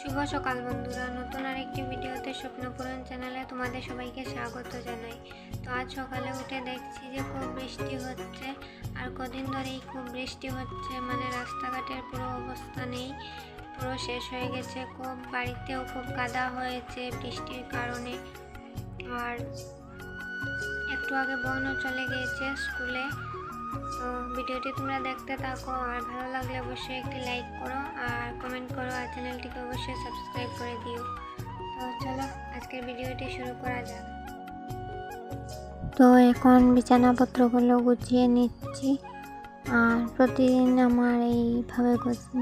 শুভ সকাল বন্ধুরা, নতুন আরেকটি ভিডিওতে স্বপ্নপূরণ চ্যানেলে তোমাদের সবাইকে স্বাগত জানাই। তো আজ সকালে উঠে দেখছি যে খুব বৃষ্টি হচ্ছে, আর কদিন ধরেই খুব বৃষ্টি হচ্ছে, মানে রাস্তাঘাটের পুরো অবস্থা নেই, পুরো শেষ হয়ে গেছে। খুব বাড়িতেও খুব কাদা হয়েছে বৃষ্টির কারণে। আর একটু আগে বোনও চলে গিয়েছে স্কুলে। তো ভিডিওটি তোমরা দেখতে থাকো, আর ভালো লাগলে অবশ্যই একটি লাইক করো আর কমেন্ট করো, আর চ্যানেলটিকে অবশ্যই সাবস্ক্রাইব করে দিও। তো চলো আজকের ভিডিওটি শুরু করা যাক। তো এখন বিছানাপত্রগুলো গুছিয়ে নিচ্ছি, আর প্রতিদিন আমার এইভাবে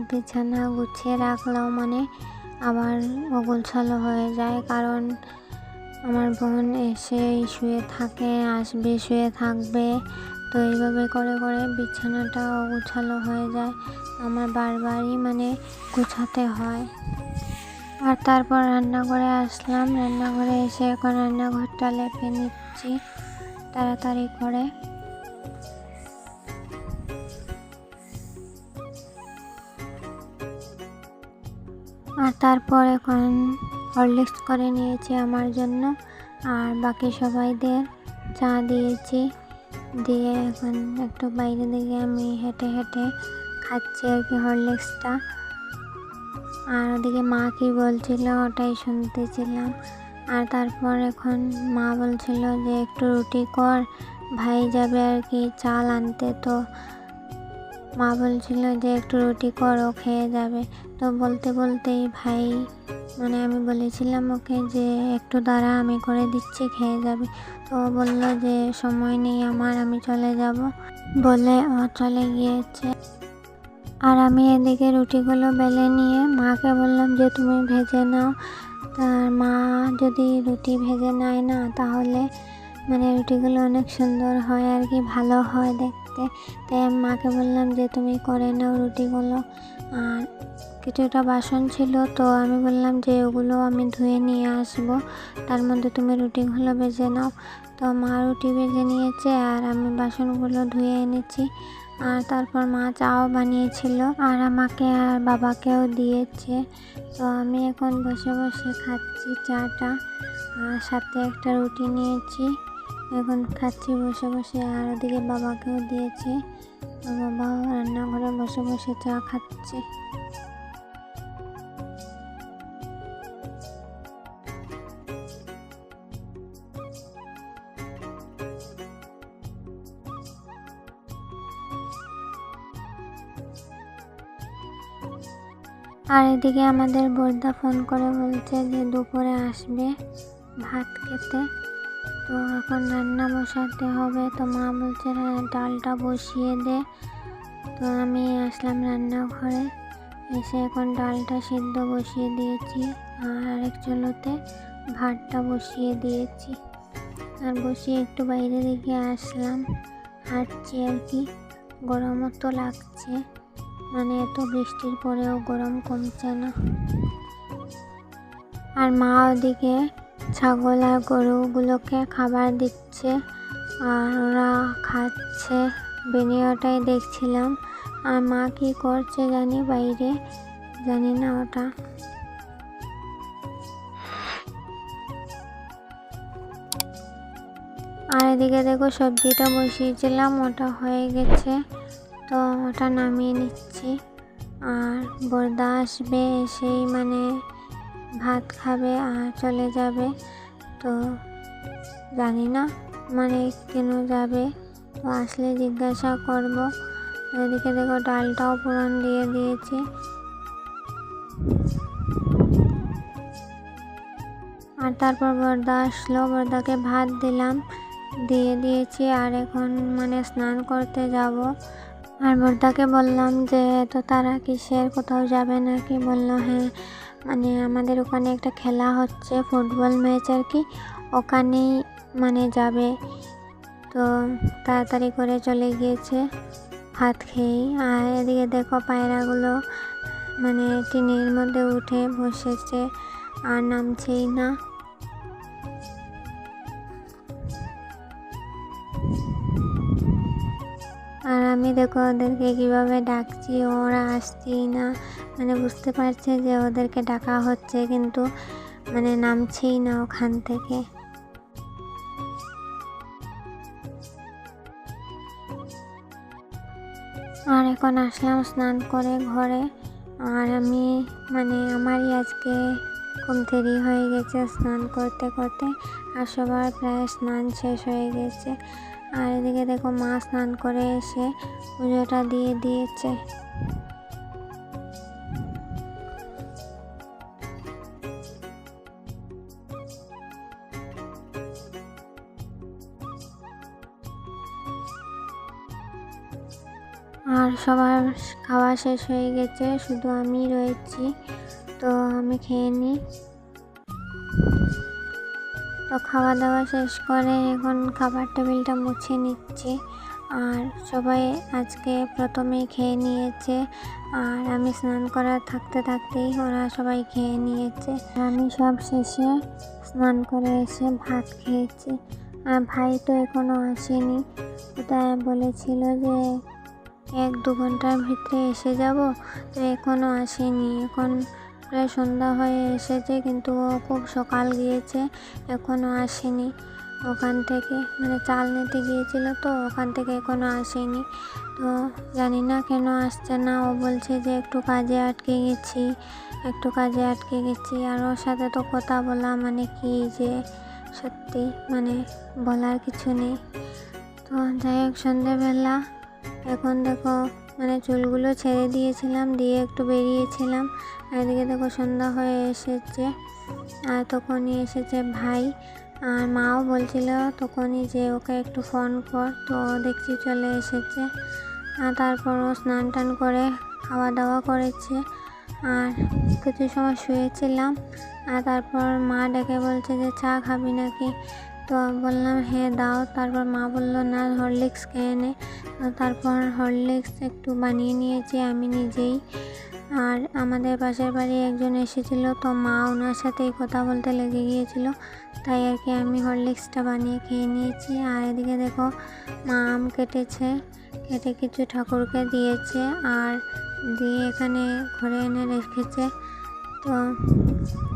বিছানা গুছিয়ে রাখলেও মানে আবার অগোছালো হয়ে যায়, কারণ আমার বোন এসে শুয়ে থাকে, আসবে, শুয়ে থাকবে। তো এইভাবে করে করে বিছানাটা অগোছালো হয়ে যায়, আমার বারবারই মানে গোছাতে হয়। আর তারপর রান্নাঘরে আসলাম, রান্নাঘরে এসে এখন রান্নাঘরটা লেপে নিচ্ছি তাড়াতাড়ি করে। আর তারপর এখন হরলিক্স করে নিয়েছি আমার জন্য, আর বাকি সবাইদের চা দিয়েছি, দিয়ে এখন একটু বাইরে দিকে আমি হেঁটে হেঁটে খাচ্ছি আর কি হরলিক্সটা। আর ওদিকে মা কি বলছিল ওটাই শুনতেছিলাম। আর তারপর এখন মা বলছিল যে একটু রুটি কর, ভাই যাবে আর কি চাল আনতে। তো মা বলছিল যে একটু রুটি কর, ও খেয়ে যাবে। তো বলতে বলতেই ভাই মানে আমি বলেছিলাম ওকে যে একটু দাঁড়া, আমি করে দিচ্ছি, খেয়ে যাবে। তো ও বলল যে সময় নেই আমার, আমি চলে যাব বলে ও চলে গিয়েছে। আর আমি এদিকে রুটিগুলো বেলে নিয়ে মাকে বললাম যে তুমি ভেজে নাও। তার মা যদি রুটি ভেজে নেয় না, তাহলে মানে রুটিগুলো অনেক সুন্দর হয় আর কি, ভালো হয় দেখতে। তাই আমি মাকে বললাম যে তুমি করে নাও রুটিগুলো। আর কিছুটা বাসন ছিল, তো আমি বললাম যে ওগুলো আমি ধুয়ে নিয়ে আসবো, তার মধ্যে তুমি রুটিগুলো ভেজে নাও। তো মা রুটি ভেজে নিয়েছে আর আমি বাসনগুলো ধুয়ে এনেছি। আর তারপর মা চাও বানিয়েছিল আর আমাকে আর বাবাকেও দিয়েছে। তো আমি এখন বসে বসে খাচ্ছি চাটা, আর সাথে একটা রুটি নিয়েছি, এখন খাচ্ছি বসে বসে। আর ওদিকে বাবাকেও দিয়েছি, বাবাও রান্নাঘরে বসে বসে চা খাচ্ছে। আর এদিকে আমাদের বড়দা ফোন করে বলছে যে দুপুরে আসবে ভাত খেতে। তো এখন রান্না বসাতে হবে। তো মা বলছে ডালটা বসিয়ে দে। তো আমি আসলাম রান্নাঘরে, এসে এখন ডালটা সিদ্ধ বসিয়ে দিয়েছি, আর আরেক চুলোতে ভাতটা বসিয়ে দিয়েছি। আর বসিয়ে একটু বাইরে দিকে আসলাম, হাঁটছি আর কি, গরমও তো লাগছে, মানে এত বৃষ্টির পরেও গরম কমছে না। আর মা ওদিকে ছাগল আর গরুগুলোকে খাবার দিচ্ছে, আর ওরা খাচ্ছে, ভিডিওটাই দেখছিলাম। আর মা কি করছে জানি বাইরে, জানি না ওটা। আর এদিকে দেখো সবজিটা বসিয়েছিলাম, ওটা হয়ে গেছে, তো ওটা নামিয়ে নিচ্ছি। আর বড়দা আসবে, এসেই মানে ভাত খাবে আর চলে যাবে। তো জানি না মানে কেন যাবে, তো আসলে জিজ্ঞাসা করব। এদিকে দেখো ডালটাও ফোড়ন দিয়ে দিয়েছি। আর তারপর বড়দা আসলো, বড়দাকে ভাত দিলাম, দিয়ে দিয়েছি। আর এখন মানে স্নান করতে যাব। আর বড়দাকে বললাম যে তো তারা কিসের, কোথাও যাবে নাকি? বললো হ্যাঁ, মানে আমাদের ওখানে একটা খেলা হচ্ছে, ফুটবল ম্যাচ আর কি, ওখানেই মানে যাবে। তো তাড়াতাড়ি করে চলে গিয়েছে ভাত খেয়েই। আর এদিকে দেখো পায়রাগুলো মানে টিনের মধ্যে উঠে বসেছে আর নামছেই না। আর আর আমি দেখো ওদেরকে কীভাবে ডাকছি, ওরা আসছেই না, মানে বুঝতে পারছে যে ওদেরকে ডাকা হচ্ছে কিন্তু মানে নামছেই না ওখান থেকে। আর এখন আসলাম স্নান করে ঘরে। আর আমি মানে আমারই আজকে খুব দেরি হয়ে গেছে স্নান করতে করতে, আর সবার প্রায় স্নান শেষ হয়ে গেছে। আর এদিকে দেখো মা স্নান করে এসে পুজোটা দিয়ে দিয়েছে। আর সবার খাওয়া শেষ হয়ে গেছে, শুধু আমি রয়েছি, তো আমি খেয়ে নিই। তো খাওয়া দাওয়া শেষ করে এখন খাবার টেবিলটা মুছে নিচ্ছি। আর সবাই আজকে প্রথমেই খেয়ে নিয়েছে, আর আমি স্নান করা থাকতে থাকতেই ওরা সবাই খেয়ে নিয়েছে। আমি সব শেষে স্নান করে এসে ভাত খেয়েছি। আর ভাই তো এখনও আসেনি, ওটা বলেছিল যে 1-2 ঘন্টার ভিতরে এসে যাব, তো এখনও আসেনি। এখন প্রায় সন্ধ্যা হয়ে এসেছে, কিন্তু ও খুব সকাল গিয়েছে, এখনও আসেনি ওখান থেকে, মানে চাল নিতে গিয়েছিল, তো ওখান থেকে এখনও আসেনি। তো জানি না কেন আসছে না। ও বলছে যে একটু কাজে আটকে গেছি। আর ওর সাথে তো কথা বলা মানে কি যে সত্যি মানে বলার কিছু নেই। তো যাই হোক, সন্ধ্যেবেলা এখন দেখো মানে চুলগুলো ছেড়ে দিয়েছিলাম, দিয়ে একটু বেরিয়েছিলাম। আর এদিকে দেখো সন্ধ্যা হয়ে এসেছে, আর তখনই এসেছে ভাই। আর মাও বলছিল তখনই যে ওকে একটু ফোন কর, তো দেখছি চলে এসেছে। আর তারপর ও স্নান টান করে খাওয়া দাওয়া করেছে। আর কিছু সময় শুয়েছিলাম, আর তারপর মা ডেকে বলছে যে চা খাবি নাকি, তো বললাম হ্যাঁ দাও। তারপর মা বললো না, হরলিক্স খেয়ে নে। তারপর হরলিক্স একটু বানিয়ে নিয়েছি আমি নিজেই। আর আমাদের পাশের বাড়ি একজন এসেছিল, তো মা ওনার সাথেই কথা বলতে লেগে গিয়েছিল, তাই আর কি আমি হরলিক্সটা বানিয়ে খেয়ে নিয়েছি। আর এদিকে দেখো মা আম কেটে কিছু ঠাকুরকে দিয়েছে, আর দিয়ে এখানে ঘরে এনে রেখেছে, তো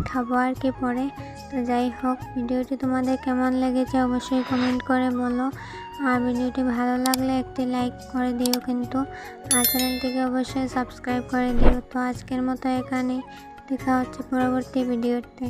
খাবো আর কি পরে। তো যাই হোক, ভিডিওটি তোমাদের কেমন লেগেছে অবশ্যই কমেন্ট করে বলো। আর ভিডিওটি ভালো লাগলে একটি লাইক করে দিও কিন্তু, আর চ্যানেলটিকে অবশ্যই সাবস্ক্রাইব করে দিও। তো আজকের মতো এখানেই, দেখা হচ্ছে পরবর্তী ভিডিওতে।